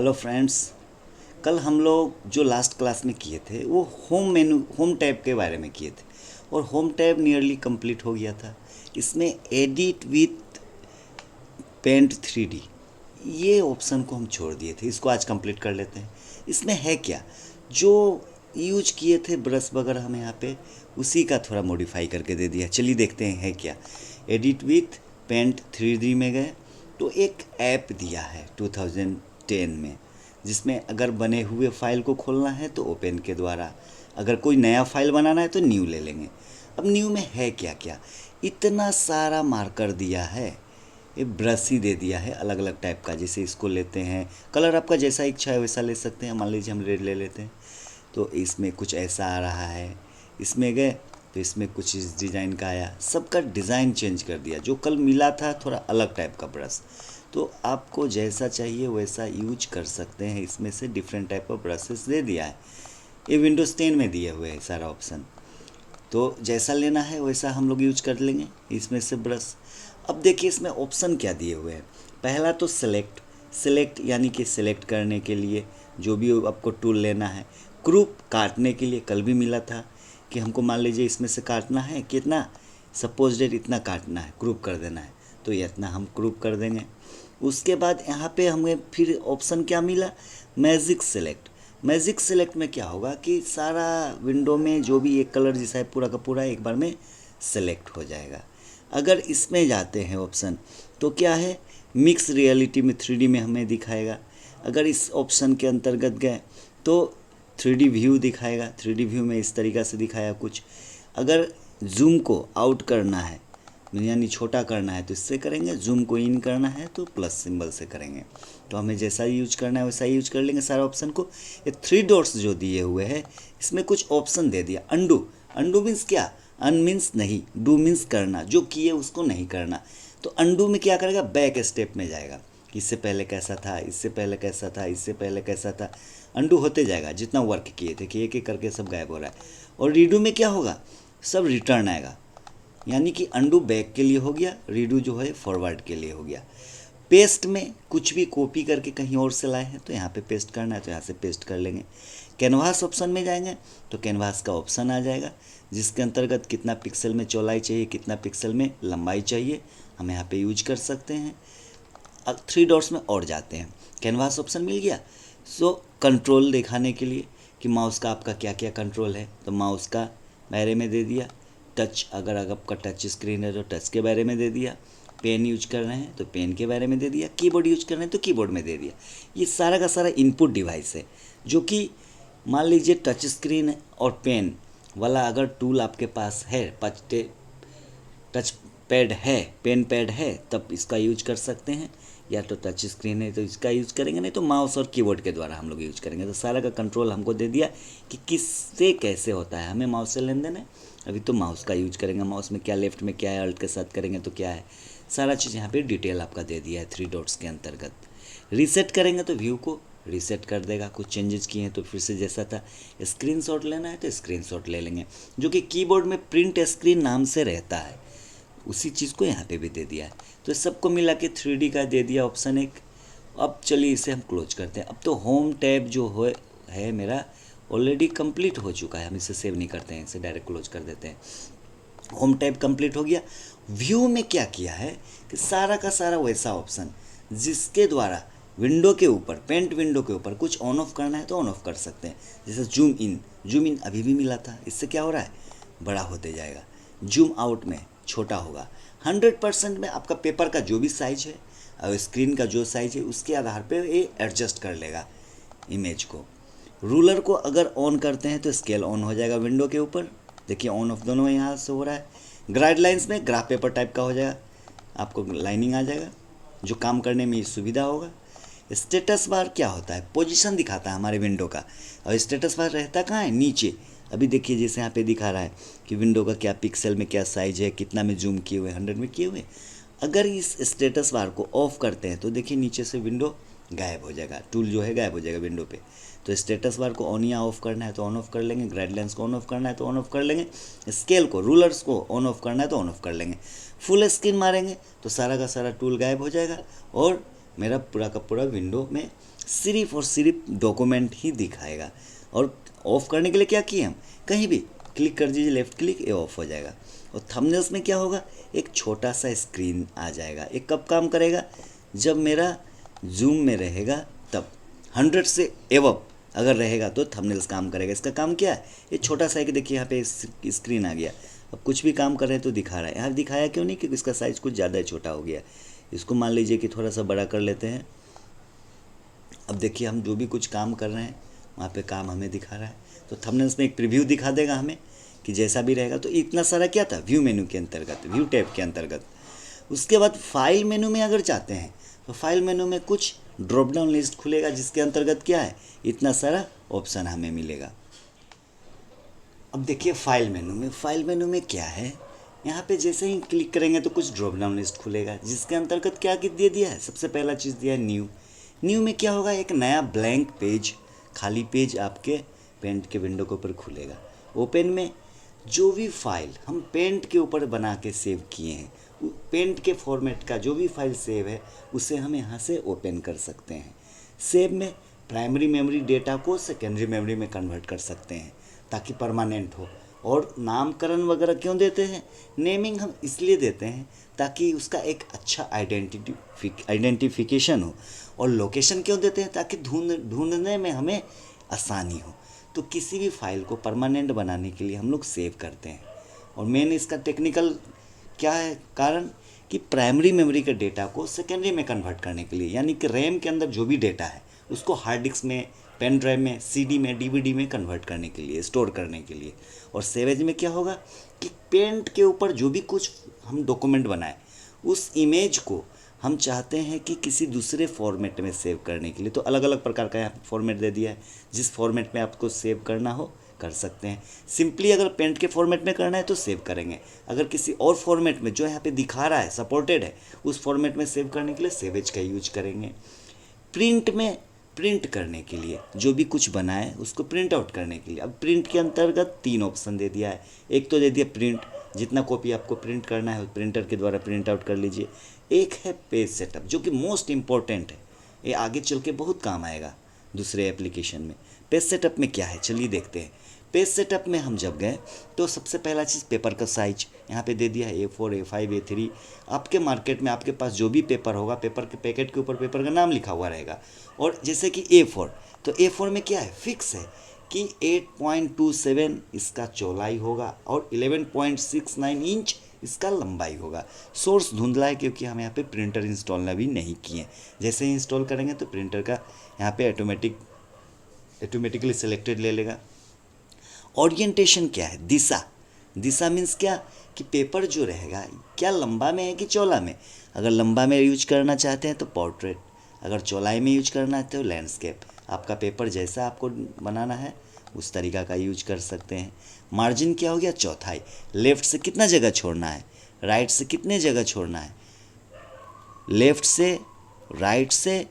Hello friends. कल हम लोग जो लास्ट क्लास में किए थे वो होम टैब के बारे में किए थे और होम टैब नियरली कंप्लीट हो गया था। इसमें एडिट विथ पेंट 3D ये ऑप्शन को हम छोड़ दिए थे, इसको आज कंप्लीट कर लेते हैं। इसमें है क्या, जो यूज किए थे ब्रश वगैरह हम यहाँ पे उसी का थोड़ा मॉडिफाई करके दे दिया। चलिए देखते हैं है क्या। एडिट विथ पेंट 3D में गए तो एक ऐप दिया है 2010 में, जिसमें अगर बने हुए फाइल को खोलना है तो ओपन के द्वारा, अगर कोई नया फाइल बनाना है तो न्यू ले लेंगे। अब न्यू में है क्या क्या, इतना सारा मार्कर दिया है, ये ब्रश ही दे दिया है अलग अलग टाइप का। जैसे इसको लेते हैं, कलर आपका जैसा इच्छा है वैसा ले सकते हैं। मान लीजिए हम रेड ले लेते हैं तो इसमें कुछ ऐसा आ रहा है। इसमें गए तो इसमें कुछ इस डिज़ाइन का आया, सबका डिज़ाइन चेंज कर दिया। जो कल मिला था थोड़ा अलग टाइप का ब्रश, तो आपको जैसा चाहिए वैसा यूज कर सकते हैं। इसमें से डिफरेंट टाइप ऑफ ब्रशेस दे दिया है। ये विंडोज़ 10 में दिए हुए हैं सारा ऑप्शन, तो जैसा लेना है वैसा हम लोग यूज कर लेंगे इसमें से ब्रश। अब देखिए इसमें ऑप्शन क्या दिए हुए हैं। पहला तो सेलेक्ट यानी कि सेलेक्ट करने के लिए जो भी आपको टूल लेना है। ग्रुप काटने के लिए कल भी मिला था कि हमको मान लीजिए इसमें से काटना है कितना, सपोज डेट इतना काटना है, ग्रुप कर देना है तो ये इतना हम ग्रुप कर देंगे। उसके बाद यहाँ पे हमें फिर ऑप्शन क्या मिला, मैजिक सेलेक्ट में क्या होगा कि सारा विंडो में जो भी एक कलर जैसा है पूरा का पूरा एक बार में सेलेक्ट हो जाएगा। अगर इसमें जाते हैं ऑप्शन तो क्या है, मिक्स रियलिटी में 3D में हमें दिखाएगा। अगर इस ऑप्शन के अंतर्गत गए तो 3D व्यू दिखाएगा। 3D व्यू में इस तरीक़ा से दिखाया कुछ। अगर जूम को आउट करना है यानी छोटा करना है तो इससे करेंगे, जूम को इन करना है तो प्लस सिंबल से करेंगे। तो हमें जैसा यूज करना है वैसा यूज कर लेंगे सारा ऑप्शन को। ये 3 डॉट्स जो दिए हुए हैं इसमें कुछ ऑप्शन दे दिया। अंडू मीन्स क्या, अन मीन्स नहीं, डू मीन्स करना, जो किए उसको नहीं करना। तो अंडू में क्या करेगा, बैक स्टेप में जाएगा, इससे पहले कैसा था, इससे पहले कैसा था, इससे पहले कैसा था, अंडू होते जाएगा जितना वर्क किए थे कि एक एक करके सब गायब हो रहा है। और रीडू में क्या होगा, सब रिटर्न आएगा, यानी कि अंडू बैक के लिए हो गया, रीडू जो है फॉरवर्ड के लिए हो गया। पेस्ट में कुछ भी कॉपी करके कहीं और से लाए हैं तो यहाँ पे पेस्ट करना है तो यहाँ से पेस्ट कर लेंगे। कैनवास ऑप्शन में जाएंगे तो कैनवास का ऑप्शन आ जाएगा, जिसके अंतर्गत कितना पिक्सल में चौड़ाई चाहिए, कितना पिक्सल में लंबाई चाहिए हम यहाँ पे यूज कर सकते हैं। अब 3 डॉट्स में और जाते हैं, कैनवास ऑप्शन मिल गया। सो कंट्रोल दिखाने के लिए कि माउस का आपका क्या क्या कंट्रोल है तो माउस का बारे में दे दिया। टच, अगर आपका टच स्क्रीन है तो टच के बारे में दे दिया। पेन यूज कर रहे हैं तो पेन के बारे में दे दिया। कीबोर्ड यूज कर रहे हैं तो कीबोर्ड में दे दिया। ये सारा का सारा इनपुट डिवाइस है, जो कि मान लीजिए टच स्क्रीन और पेन वाला अगर टूल आपके पास है, टच पैड है, पेन पैड है, तब इसका यूज कर सकते हैं। या तो टच स्क्रीन है तो इसका यूज करेंगे, नहीं तो माउस और कीबोर्ड के द्वारा हम लोग यूज करेंगे। तो सारा का कंट्रोल हमको दे दिया कि किससे कैसे होता है। हमें माउस से लेन देन है, अभी तो माउस का यूज करेंगे। माउस में क्या, लेफ्ट में क्या है, अल्ट के साथ करेंगे तो क्या है, सारा चीज़ यहाँ पे डिटेल आपका दे दिया है 3 डॉट्स के अंतर्गत। रीसेट करेंगे तो व्यू को रीसेट कर देगा, कुछ चेंजेस किए हैं तो फिर से जैसा था। स्क्रीनशॉट लेना है तो स्क्रीनशॉट ले लेंगे, जो कि कीबोर्ड में प्रिंट स्क्रीन नाम से रहता है, उसी चीज़ को यहाँ पे भी दे दिया है। तो सबको मिला के 3D का दे दिया ऑप्शन एक। अब चलिए इसे हम क्लोज करते हैं। अब तो होम टैब जो है मेरा ऑलरेडी कंप्लीट हो चुका है, हम इसे सेव नहीं करते हैं, इसे डायरेक्ट क्लोज कर देते हैं। होम टैब कंप्लीट हो गया। व्यू में क्या किया है कि सारा का सारा वैसा ऑप्शन जिसके द्वारा विंडो के ऊपर, पेंट विंडो के ऊपर कुछ ऑन ऑफ करना है तो ऑन ऑफ कर सकते हैं। जैसे जूम इन अभी भी मिला था, इससे क्या हो रहा है, बड़ा होते जाएगा। जूम आउट में छोटा होगा। 100% में आपका पेपर का जो भी साइज है और स्क्रीन का जो साइज है उसके आधार पर ये एडजस्ट कर लेगा इमेज को। रूलर को अगर ऑन करते हैं तो स्केल ऑन हो जाएगा विंडो के ऊपर, देखिए ऑन ऑफ दोनों यहाँ से हो रहा है। गाइडलाइंस में ग्राफ पेपर टाइप का हो जाएगा, आपको लाइनिंग आ जाएगा, जो काम करने में सुविधा होगा। स्टेटस बार क्या होता है, पोजीशन दिखाता है हमारे विंडो का, और स्टेटस बार रहता कहाँ है, नीचे। अभी देखिए जैसे यहाँ पे दिखा रहा है कि विंडो का क्या पिक्सल में क्या साइज है, कितना में जूम किए हुए, 100 में किए हुए। अगर इस स्टेटस बार को ऑफ करते हैं तो देखिए नीचे से विंडो गायब हो जाएगा, टूल जो है गायब हो जाएगा विंडो पे। तो स्टेटस बार को ऑन या ऑफ करना है तो ऑन ऑफ कर लेंगे, गाइडलाइंस को ऑन ऑफ करना है तो ऑन ऑफ कर लेंगे, स्केल को, रूलर्स को ऑन ऑफ करना है तो ऑन ऑफ कर लेंगे। फुल स्क्रीन मारेंगे तो सारा का सारा टूल गायब हो जाएगा और मेरा पूरा का पूरा विंडो में सिर्फ और सिर्फ डॉक्यूमेंट ही दिखाएगा। और ऑफ करने के लिए क्या किए हम, कहीं भी क्लिक कर दीजिए, लेफ्ट क्लिक, ये ऑफ हो जाएगा। और थंबनेल्स में क्या होगा, एक छोटा सा स्क्रीन आ जाएगा। एक कब काम करेगा, जब मेरा जूम में रहेगा तब। 100 से एवब अगर रहेगा तो थंबनेल्स काम करेगा। इसका काम क्या है, ये छोटा सा है कि देखिए यहाँ पे स्क्रीन आ गया। अब कुछ भी काम कर रहे हैं तो दिखा रहा है। यहाँ दिखाया क्यों नहीं, क्योंकि इसका साइज़ कुछ ज़्यादा छोटा हो गया। इसको मान लीजिए कि थोड़ा सा बड़ा कर लेते हैं। अब देखिए हम जो भी कुछ काम कर रहे हैं वहाँ पे काम हमें दिखा रहा है। तो थंबनेल्स में एक प्रीव्यू दिखा देगा हमें कि जैसा भी रहेगा। तो इतना सारा क्या था, व्यू मेनू के अंतर्गत, व्यू टैब के अंतर्गत। उसके बाद फाइल मेनू में अगर चाहते हैं तो फाइल मेनू में कुछ ड्रॉप डाउन लिस्ट खुलेगा, जिसके अंतर्गत क्या है, इतना सारा ऑप्शन हमें मिलेगा। अब देखिए फाइल मेनू में क्या है, यहाँ पे जैसे ही क्लिक करेंगे तो कुछ ड्रॉप डाउन लिस्ट खुलेगा, जिसके अंतर्गत क्या दे दिया है, सबसे पहला चीज़ दिया है न्यू में क्या होगा, एक नया ब्लैंक पेज, खाली पेज आपके पेंट के विंडो के ऊपर खुलेगा। ओपन में जो भी फाइल हम पेंट के ऊपर बना के सेव किए हैं, पेंट के फॉर्मेट का जो भी फाइल सेव है उसे हम यहाँ से ओपन कर सकते हैं। सेव में प्राइमरी मेमोरी डेटा को सेकेंडरी मेमोरी में कन्वर्ट कर सकते हैं ताकि परमानेंट हो। और नामकरण वगैरह क्यों देते हैं, नेमिंग हम इसलिए देते हैं ताकि उसका एक अच्छा आइडेंटिफिकेशन हो। और लोकेशन क्यों देते हैं, ताकि ढूंढने में हमें आसानी हो। तो किसी भी फाइल को परमानेंट बनाने के लिए हम लोग सेव करते हैं। और मेन इसका टेक्निकल क्या है कारण, कि प्राइमरी मेमोरी के डेटा को सेकेंडरी में कन्वर्ट करने के लिए, यानी कि रैम के अंदर जो भी डेटा है उसको हार्ड डिस्क में, पेन ड्राइव में, सीडी में, डीवीडी में कन्वर्ट करने के लिए, स्टोर करने के लिए। और सेवेज में क्या होगा कि पेंट के ऊपर जो भी कुछ हम डॉक्यूमेंट बनाए उस इमेज को हम चाहते हैं कि किसी दूसरे फॉर्मेट में सेव करने के लिए, तो अलग अलग प्रकार का यहाँ फॉर्मेट दे दिया है। जिस फॉर्मेट में आपको सेव करना हो कर सकते हैं। सिंपली अगर पेंट के फॉर्मेट में करना है तो सेव करेंगे, अगर किसी और फॉर्मेट में जो यहाँ पे दिखा रहा है सपोर्टेड है उस फॉर्मेट में सेव करने के लिए सेवेज का यूज करेंगे। प्रिंट में प्रिंट करने के लिए जो भी कुछ बनाए उसको प्रिंट आउट करने के लिए, अब प्रिंट के अंतर्गत 3 ऑप्शन दे दिया है। एक तो दे दिया प्रिंट, जितना कॉपी आपको प्रिंट करना है प्रिंटर के द्वारा प्रिंट आउट कर लीजिए। एक है पेज सेटअप, जो कि मोस्ट इम्पॉर्टेंट है, ये आगे चल के बहुत काम आएगा दूसरे एप्लीकेशन में। पेज सेटअप में क्या है चलिए देखते हैं। पेज सेटअप में हम जब गए तो सबसे पहला चीज़ पेपर का साइज यहाँ पे दे दिया है A4, A5, A3। आपके मार्केट में आपके पास जो भी पेपर होगा, पेपर के पैकेट के ऊपर पेपर का नाम लिखा हुआ रहेगा। और जैसे कि A4, तो A4 में क्या है, फिक्स है कि 8.27 इसका चौड़ाई होगा और 11.69 इंच इसका लंबाई होगा। सोर्स धुंधला है क्योंकि हम यहाँ पे प्रिंटर इंस्टॉल अभी नहीं किए। जैसे ही इंस्टॉल करेंगे तो प्रिंटर का यहाँ पे ऑटोमेटिकली सिलेक्टेड ले लेगा। ओरिएंटेशन क्या है, दिशा मीन्स क्या, कि पेपर जो रहेगा क्या लंबा में है कि चौड़ा में। अगर लंबा में यूज करना चाहते हैं तो पोर्ट्रेट, अगर चौड़ाई में यूज करना है तो लैंडस्केप। आपका पेपर जैसा आपको बनाना है उस तरीका का यूज कर सकते हैं। मार्जिन क्या हो गया, चौथाई, लेफ़्ट से कितना जगह छोड़ना है, राइट से कितने जगह छोड़ना है, लेफ़्ट से, राइट से,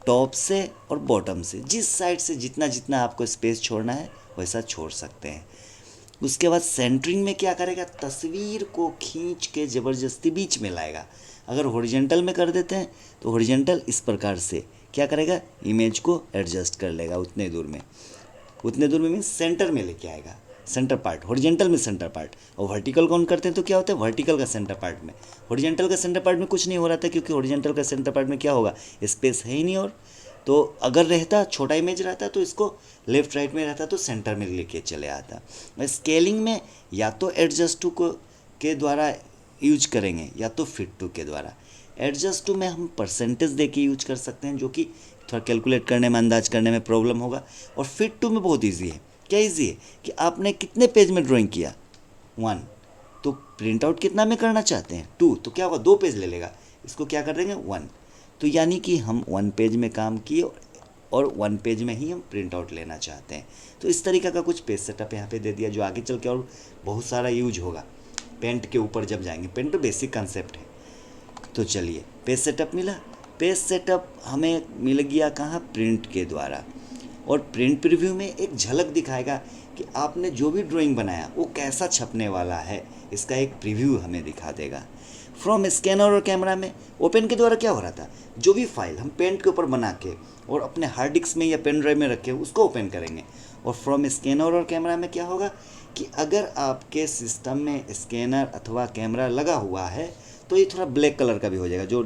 टॉप से और बॉटम से, जिस साइड से जितना जितना आपको स्पेस छोड़ना है वैसा छोड़ सकते हैं। उसके बाद सेंटरिंग में क्या करेगा, तस्वीर को खींच के ज़बरदस्ती बीच में लाएगा। अगर हॉरिजॉन्टल में कर देते हैं तो हॉरिजॉन्टल इस प्रकार से क्या करेगा, इमेज को एडजस्ट कर लेगा उतने दूर में मीन्स सेंटर में लेके आएगा, सेंटर पार्ट, हॉरिजॉन्टल में सेंटर पार्ट। और वर्टिकल कौन करते हैं तो क्या होता है, वर्टिकल का सेंटर पार्ट में। हॉरिजॉन्टल का सेंटर पार्ट में कुछ नहीं हो रहा था क्योंकि हॉरिजॉन्टल का सेंटर पार्ट में क्या होगा, स्पेस है ही नहीं। और तो अगर रहता छोटा इमेज रहता तो इसको लेफ्ट राइट में रहता तो सेंटर में लेके चले आता। स्केलिंग में या तो एडजस्ट टू के द्वारा यूज करेंगे या तो फिट टू के द्वारा। एडजस्ट टू में हम परसेंटेज दे के यूज कर सकते हैं, जो कि थोड़ा कैलकुलेट करने में, अंदाज करने में प्रॉब्लम होगा। और फिट टू में बहुत ईजी है। क्या ईजी है कि आपने कितने पेज में ड्राइंग किया, 1, तो प्रिंट आउट कितना में करना चाहते हैं 2, तो क्या होगा 2 पेज ले लेगा, इसको क्या कर देंगे 1। तो यानी कि हम 1 पेज में काम किए और 1 पेज में ही हम प्रिंट आउट लेना चाहते हैं। तो इस तरीक़ा का कुछ पेज सेटअप यहाँ पे दे दिया, जो आगे चल के और बहुत सारा यूज होगा पेंट के ऊपर जब जाएंगे। पेंट तो बेसिक कंसेप्ट है। तो चलिए पेज सेटअप मिला। पेज सेटअप हमें मिल गया कहाँ, प्रिंट के द्वारा। और प्रिंट प्रीव्यू में एक झलक दिखाएगा कि आपने जो भी ड्राइंग बनाया वो कैसा छपने वाला है, इसका एक प्रीव्यू हमें दिखा देगा। फ्रॉम स्कैनर और कैमरा में ओपन के द्वारा क्या हो रहा था, जो भी फाइल हम पेंट के ऊपर बना के और अपने हार्ड डिस्क में या पेन ड्राइव में रखे उसको ओपन करेंगे। और फ्रॉम स्कैनर और कैमरा में क्या होगा कि अगर आपके सिस्टम में स्कैनर अथवा कैमरा लगा हुआ है तो ये थोड़ा ब्लैक कलर का भी हो जाएगा, जो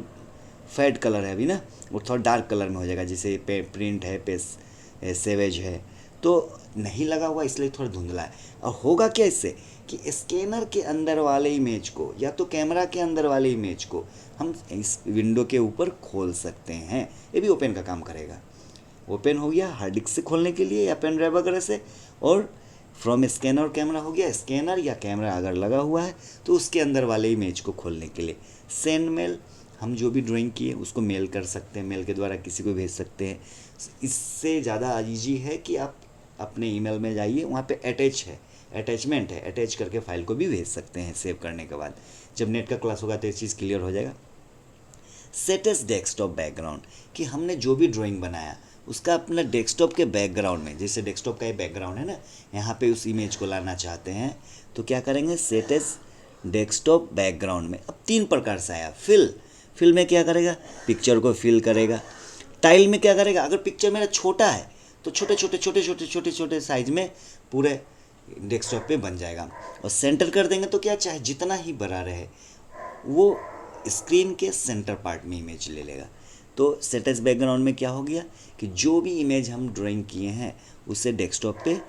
फेड कलर है अभी ना वो थोड़ा डार्क कलर में हो जाएगा, जैसे पे प्रिंट है, पे सेवेज है, तो नहीं लगा हुआ इसलिए थोड़ा धुंधला है। और होगा क्या इससे कि स्कैनर के अंदर वाले इमेज को या तो कैमरा के अंदर वाले इमेज को हम इस विंडो के ऊपर खोल सकते हैं। ये भी ओपन का काम करेगा। ओपन हो गया हार्ड डिस्क से खोलने के लिए या पेन ड्राइव वगैरह से, और फ्रॉम स्कैनर और कैमरा हो गया, स्कैनर या कैमरा अगर लगा हुआ है तो उसके अंदर वाले इमेज को खोलने के लिए। सेंड मेल, हम जो भी ड्राइंग किए उसको मेल कर सकते हैं, मेल के द्वारा किसी को भेज सकते हैं। इससे ज़्यादा ईजी है कि आप अपने ईमेल में जाइए, वहाँ पे अटैचमेंट है, अटैच करके फाइल को भी भेज सकते हैं सेव करने के बाद। जब नेट का क्लास होगा तो ये चीज़ क्लियर हो जाएगा। सेट एज डेस्कटॉप बैकग्राउंड, कि हमने जो भी ड्राइंग बनाया उसका अपना डेस्कटॉप के बैकग्राउंड में, जैसे डेस्कटॉप का ये बैकग्राउंड है ना, यहाँ पे उस इमेज को लाना चाहते हैं तो क्या करेंगे, सेट एज डेस्कटॉप बैकग्राउंड में। अब 3 प्रकार से आया। फिल में क्या करेगा, पिक्चर को फिल करेगा। टाइल में क्या करेगा, अगर पिक्चर मेरा छोटा है तो छोटे साइज में पूरे डेस्कटॉप पे बन जाएगा। और सेंटर कर देंगे तो क्या, चाहे जितना ही बड़ा रहे वो स्क्रीन के सेंटर पार्ट में इमेज ले लेगा। तो सेट एज बैकग्राउंड में क्या हो गया कि जो भी इमेज हम ड्राइंग किए हैं उसे डेस्कटॉप पे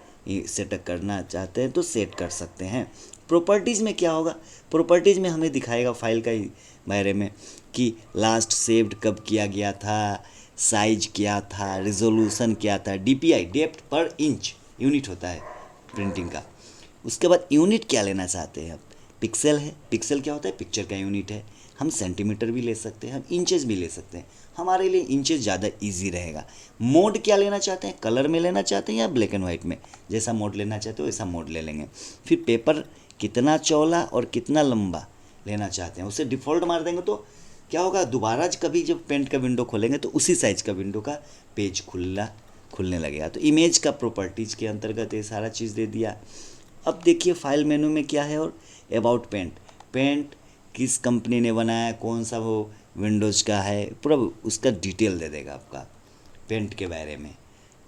सेटअप करना चाहते हैं तो सेट कर सकते हैं। प्रॉपर्टीज़ में क्या होगा, प्रॉपर्टीज़ में हमें दिखाएगा फाइल का बारे में कि लास्ट सेव्ड कब किया गया था, साइज क्या था, रिजोल्यूशन क्या था, DPI डेप्थ पर इंच यूनिट होता है प्रिंटिंग का। उसके बाद यूनिट क्या लेना चाहते हैं, पिक्सल है, पिक्सल क्या होता है, पिक्चर का यूनिट है। हम सेंटीमीटर भी ले सकते हैं, हम इंचेस भी ले सकते हैं, हमारे लिए इंचेस ज़्यादा इजी रहेगा। मोड क्या लेना चाहते हैं, कलर में लेना चाहते हैं या ब्लैक एंड वाइट में, जैसा मोड लेना चाहते हो वैसा मोड ले लेंगे। फिर पेपर कितना चौड़ा और कितना लंबा लेना चाहते हैं उसे डिफ़ॉल्ट मार देंगे तो क्या होगा, दोबारा कभी जब पेंट का विंडो खोलेंगे तो उसी साइज़ का विंडो का पेज खुलने लगेगा। तो इमेज का प्रॉपर्टीज़ के अंतर्गत ये सारा चीज़ दे दिया। अब देखिए फाइल मेनू में क्या है, और अबाउट पेंट किस कंपनी ने बनाया, कौन सा वो विंडोज़ का है, पूरा उसका डिटेल दे देगा आपका पेंट के बारे में।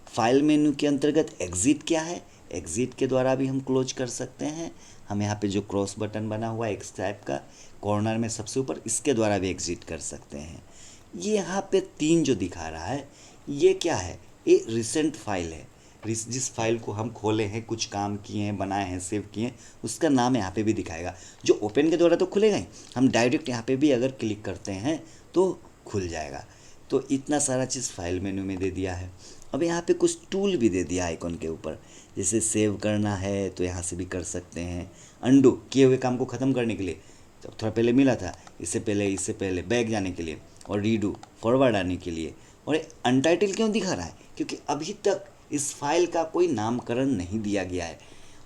फाइल मेनू के अंतर्गत एग्ज़िट क्या है, एग्ज़िट के द्वारा भी हम क्लोज कर सकते हैं। हम यहाँ पे जो क्रॉस बटन बना हुआ है एक्स टाइप का कॉर्नर में सबसे ऊपर, इसके द्वारा भी एग्ज़िट कर सकते हैं। ये यहाँ पे 3 जो दिखा रहा है ये क्या है, ये रिसेंट फाइल है। जिस फाइल को हम खोले हैं, कुछ काम किए हैं, बनाए हैं, सेव किए हैं, उसका नाम यहाँ पे भी दिखाएगा। जो ओपन के द्वारा तो खुलेगा ही, हम डायरेक्ट यहाँ पे भी अगर क्लिक करते हैं तो खुल जाएगा। तो इतना सारा चीज़ फाइल मेनू में दे दिया है। अब यहाँ पे कुछ टूल भी दे दिया आइकॉन के ऊपर, जैसे सेव करना है तो यहाँ से भी कर सकते हैं। अंडू किए हुए काम को ख़त्म करने के लिए, जब थोड़ा पहले मिला था इससे पहले बैक जाने के लिए, और रीडू फॉरवर्ड आने के लिए। और अनटाइटल क्यों दिखा रहा है, क्योंकि अभी तक इस फाइल का कोई नामकरण नहीं दिया गया है।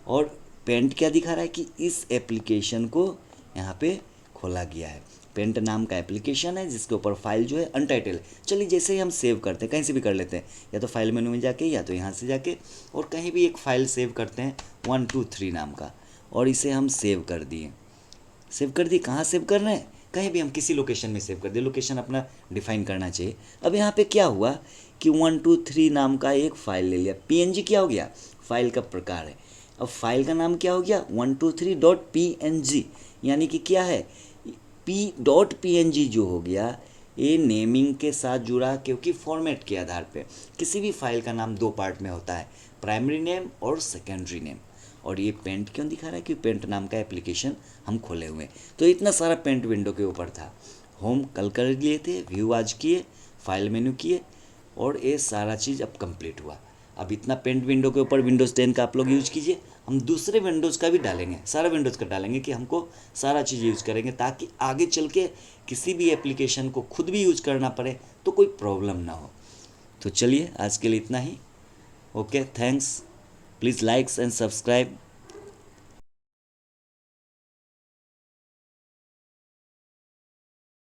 और पेंट क्या दिखा रहा है कि इस एप्लीकेशन को यहाँ पे खोला गया है। पेंट नाम का एप्लीकेशन है जिसके ऊपर फाइल जो है अनटाइटल। चलिए जैसे ही हम सेव करते हैं, कहीं से भी कर लेते हैं, या तो फाइल मेनू में जाके या तो यहाँ से जाके, और कहीं भी एक फ़ाइल सेव करते हैं 1 2 3 नाम का, और इसे हम सेव कर दिए। कहाँ सेव कर रहे हैं, कहीं भी हम किसी लोकेशन में सेव कर दिए, लोकेशन अपना डिफाइन करना चाहिए। अब यहाँ पे क्या हुआ कि 1 2 3 नाम का एक फ़ाइल ले लिया। PNG क्या हो गया, फाइल का प्रकार है। अब फाइल का नाम क्या हो गया, 123.png, यानी कि क्या है, p.png जो हो गया, ये नेमिंग के साथ जुड़ा, क्योंकि फॉर्मेट के आधार पे किसी भी फाइल का नाम 2 पार्ट में होता है, प्राइमरी नेम और सेकेंडरी नेम। और ये पेंट क्यों दिखा रहा है, कि पेंट नाम का एप्लीकेशन हम खोले हुए हैं। तो इतना सारा पेंट विंडो के ऊपर था। होम कल कर लिए थे, व्यू आज किए, फाइल मेनू किए, और ये सारा चीज़ अब कंप्लीट हुआ। अब इतना पेंट विंडो के ऊपर विंडोज़ 10 का आप लोग यूज़ कीजिए। हम दूसरे विंडोज़ का भी डालेंगे, सारा विंडोज़ का डालेंगे कि हमको सारा चीज़ यूज़ करेंगे, ताकि आगे चल के किसी भी एप्लीकेशन को खुद भी यूज़ करना पड़े तो कोई प्रॉब्लम ना हो। तो चलिए आज के लिए इतना ही। Okay, thanks, please likes and subscribe.